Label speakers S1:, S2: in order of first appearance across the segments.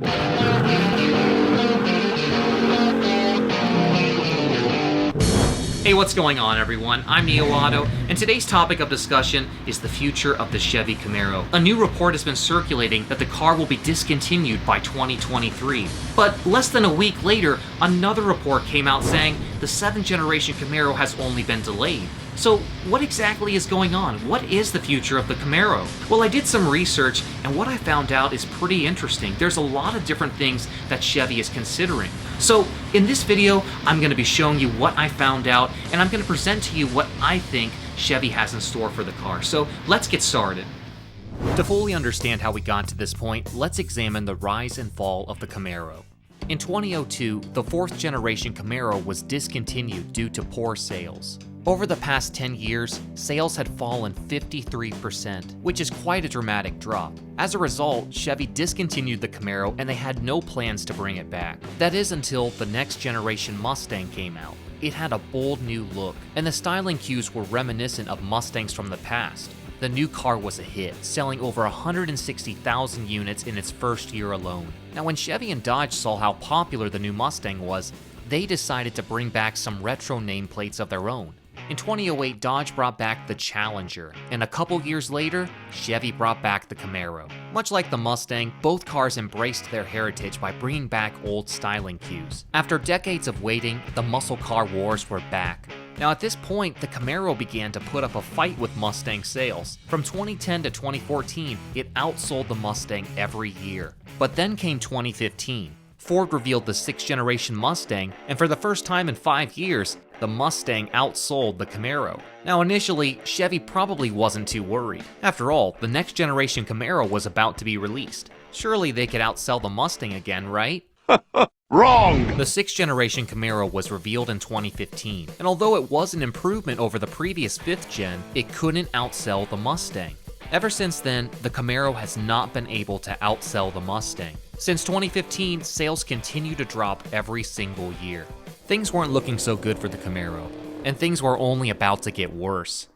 S1: Hey, what's going on, everyone? I'm Neo Auto, and today's topic of discussion is the future of the Chevy Camaro. A new report has been circulating that the car will be discontinued by 2023. But less than a week later, another report came out saying the 7th generation Camaro has only been delayed. So what exactly is going on? What is the future of the Camaro? Well, I did some research, and what I found out is pretty interesting. There's a lot of different things that Chevy is considering. So in this video, I'm going to be showing you what I found out, and I'm going to present to you what I think Chevy has in store for the car. So let's get started. To fully understand how we got to this point, let's examine the rise and fall of the Camaro. In 2002, the 4th generation Camaro was discontinued due to poor sales. Over the past 10 years, sales had fallen 53%, which is quite a dramatic drop. As a result, Chevy discontinued the Camaro and they had no plans to bring it back. That is until the next generation Mustang came out. It had a bold new look, and the styling cues were reminiscent of Mustangs from the past. The new car was a hit, selling over 160,000 units in its first year alone. Now, when Chevy and Dodge saw how popular the new Mustang was, they decided to bring back some retro nameplates of their own. In 2008, Dodge brought back the Challenger, and a couple years later, Chevy brought back the Camaro. Much like the Mustang, both cars embraced their heritage by bringing back old styling cues. After decades of waiting, the muscle car wars were back. Now at this point, the Camaro began to put up a fight with Mustang sales. From 2010 to 2014, it outsold the Mustang every year. But then came 2015. Ford revealed the 6th generation Mustang, and for the first time in 5 years, the Mustang outsold the Camaro. Now initially, Chevy probably wasn't too worried. After all, the next generation Camaro was about to be released. Surely they could outsell the Mustang again, right?
S2: Wrong!
S1: The 6th generation Camaro was revealed in 2015, and although it was an improvement over the previous 5th gen, it couldn't outsell the Mustang. Ever since then, the Camaro has not been able to outsell the Mustang. Since 2015, sales continue to drop every single year. Things weren't looking so good for the Camaro, and things were only about to get worse.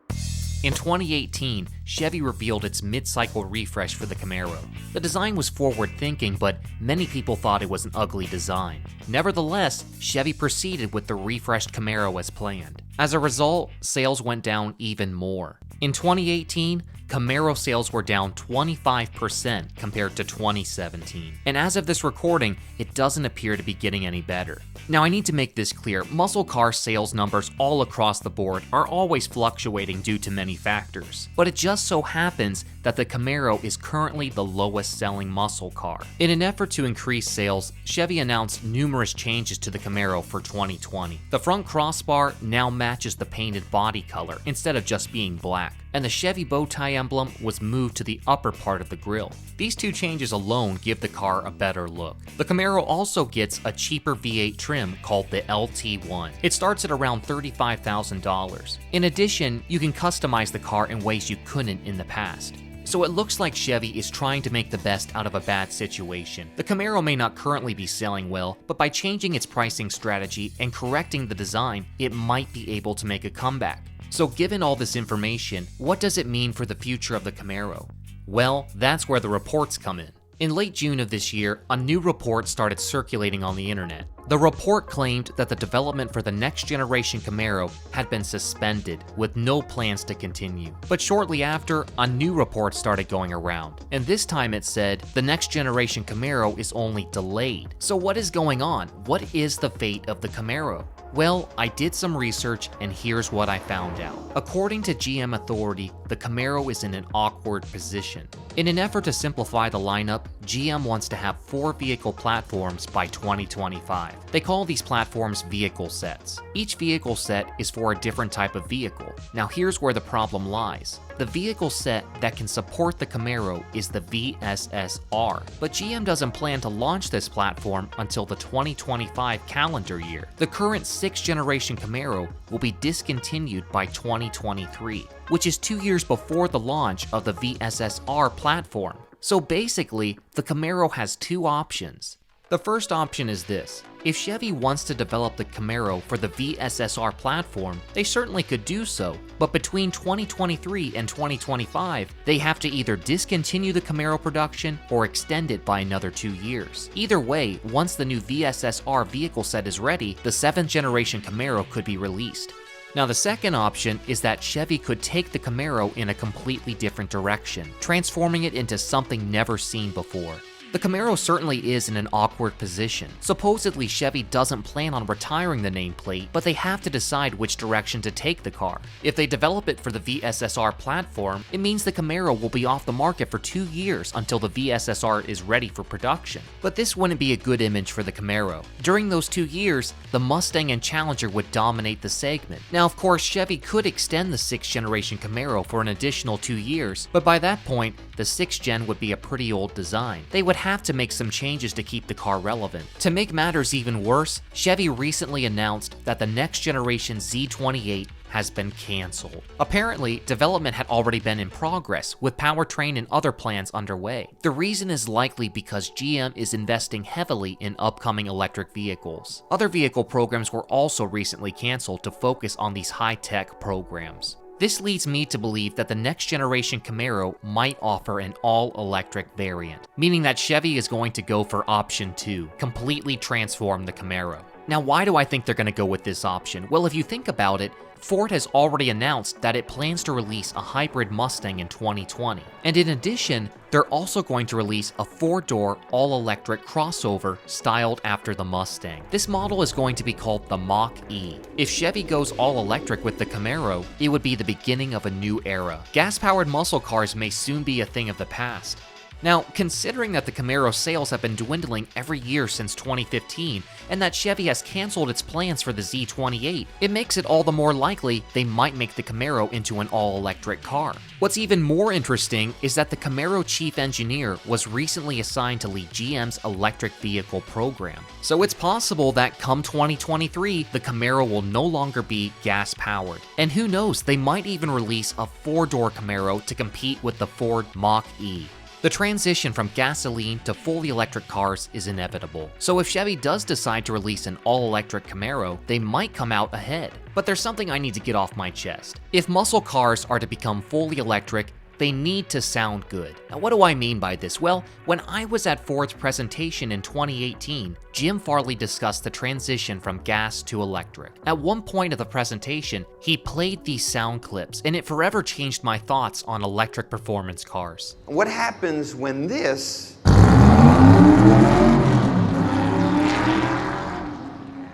S1: In 2018, Chevy revealed its mid-cycle refresh for the Camaro. The design was forward-thinking, but many people thought it was an ugly design. Nevertheless, Chevy proceeded with the refreshed Camaro as planned. As a result, sales went down even more. In 2018, Camaro sales were down 25% compared to 2017. And as of this recording, it doesn't appear to be getting any better. Now I need to make this clear, muscle car sales numbers all across the board are always fluctuating due to many factors. But it just so happens that the Camaro is currently the lowest selling muscle car. In an effort to increase sales, Chevy announced numerous changes to the Camaro for 2020. The front crossbar now matches the painted body color instead of just being black, and the Chevy bow tie emblem was moved to the upper part of the grille. These two changes alone give the car a better look. The Camaro also gets a cheaper V8 trim called the LT1. It starts at around $35,000. In addition, you can customize the car in ways you couldn't in the past. So it looks like Chevy is trying to make the best out of a bad situation. The Camaro may not currently be selling well, but by changing its pricing strategy and correcting the design, it might be able to make a comeback. So given all this information, what does it mean for the future of the Camaro? Well, that's where the reports come in. In late June of this year, a new report started circulating on the internet. The report claimed that the development for the next generation Camaro had been suspended, with no plans to continue. But shortly after, a new report started going around, and this time it said the next generation Camaro is only delayed. So what is going on? What is the fate of the Camaro? Well, I did some research and here's what I found out. According to GM Authority, the Camaro is in an awkward position. In an effort to simplify the lineup, GM wants to have 4 vehicle platforms by 2025. They call these platforms vehicle sets. Each vehicle set is for a different type of vehicle. Now here's where the problem lies. The vehicle set that can support the Camaro is the VSS-R, but GM doesn't plan to launch this platform until the 2025 calendar year. The current 6th generation Camaro will be discontinued by 2023, which is 2 years before the launch of the VSS-R platform. So basically, the Camaro has two options. The first option is this. If Chevy wants to develop the Camaro for the VSSR platform, they certainly could do so, but between 2023 and 2025, they have to either discontinue the Camaro production or extend it by another 2 years. Either way, once the new VSSR vehicle set is ready, the 7th generation Camaro could be released. Now the second option is that Chevy could take the Camaro in a completely different direction, transforming it into something never seen before. The Camaro certainly is in an awkward position. Supposedly Chevy doesn't plan on retiring the nameplate, but they have to decide which direction to take the car. If they develop it for the VSSR platform, it means the Camaro will be off the market for 2 years until the VSSR is ready for production. But this wouldn't be a good image for the Camaro. During those 2 years, the Mustang and Challenger would dominate the segment. Now of course Chevy could extend the 6th generation Camaro for an additional 2 years, but by that point, the 6th gen would be a pretty old design. They would have to make some changes to keep the car relevant. To make matters even worse, Chevy recently announced that the next generation Z28 has been canceled. Apparently, development had already been in progress, with powertrain and other plans underway. The reason is likely because GM is investing heavily in upcoming electric vehicles. Other vehicle programs were also recently canceled to focus on these high-tech programs. This leads me to believe that the next generation Camaro might offer an all-electric variant, meaning that Chevy is going to go for option 2, completely transform the Camaro. Now why do I think they're going to go with this option? Well, if you think about it, Ford has already announced that it plans to release a hybrid Mustang in 2020. And in addition, they're also going to release a 4-door all-electric crossover styled after the Mustang. This model is going to be called the Mach-E. If Chevy goes all-electric with the Camaro, it would be the beginning of a new era. Gas-powered muscle cars may soon be a thing of the past. Now, considering that the Camaro sales have been dwindling every year since 2015, and that Chevy has canceled its plans for the Z28, it makes it all the more likely they might make the Camaro into an all-electric car. What's even more interesting is that the Camaro chief engineer was recently assigned to lead GM's electric vehicle program. So it's possible that come 2023, the Camaro will no longer be gas-powered. And who knows, they might even release a 4-door Camaro to compete with the Ford Mach-E. The transition from gasoline to fully electric cars is inevitable, so if Chevy does decide to release an all-electric Camaro, they might come out ahead. But there's something I need to get off my chest. If muscle cars are to become fully electric, they need to sound good. Now what do I mean by this? Well, when I was at Ford's presentation in 2018, Jim Farley discussed the transition from gas to electric. At one point of the presentation, he played these sound clips, and it forever changed my thoughts on electric performance cars.
S2: What happens when this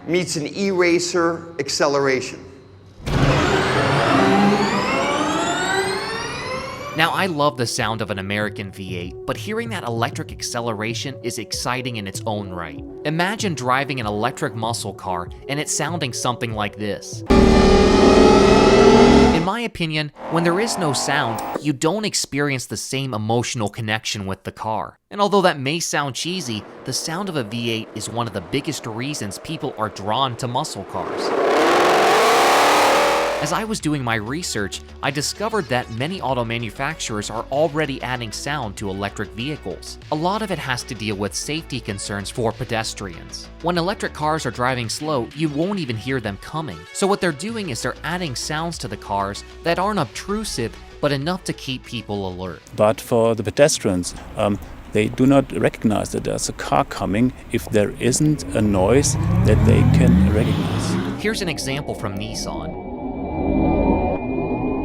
S2: meets an e-racer acceleration?
S1: Now, I love the sound of an American V8, but hearing that electric acceleration is exciting in its own right. Imagine driving an electric muscle car and it sounding something like this. In my opinion, when there is no sound, you don't experience the same emotional connection with the car. And although that may sound cheesy, the sound of a V8 is one of the biggest reasons people are drawn to muscle cars. As I was doing my research, I discovered that many auto manufacturers are already adding sound to electric vehicles. A lot of it has to deal with safety concerns for pedestrians. When electric cars are driving slow, you won't even hear them coming. So what they're doing is they're adding sounds to the cars that aren't obtrusive, but enough to keep people alert.
S3: But for the pedestrians, they do not recognize that there's a car coming if there isn't a noise that they can recognize.
S1: Here's an example from Nissan.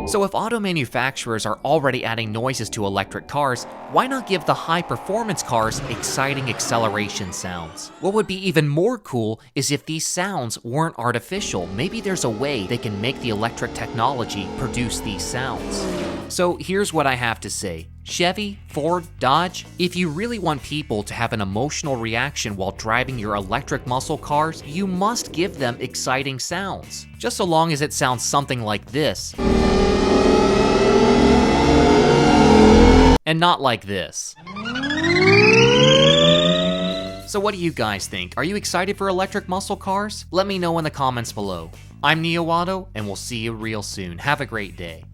S1: So if auto manufacturers are already adding noises to electric cars, why not give the high-performance cars exciting acceleration sounds? What would be even more cool is if these sounds weren't artificial. Maybe there's a way they can make the electric technology produce these sounds. So here's what I have to say. Chevy, Ford, Dodge, if you really want people to have an emotional reaction while driving your electric muscle cars, you must give them exciting sounds. Just so long as it sounds something like this. And not like this. So what do you guys think? Are you excited for electric muscle cars? Let me know in the comments below. I'm Neo Otto, and we'll see you real soon. Have a great day.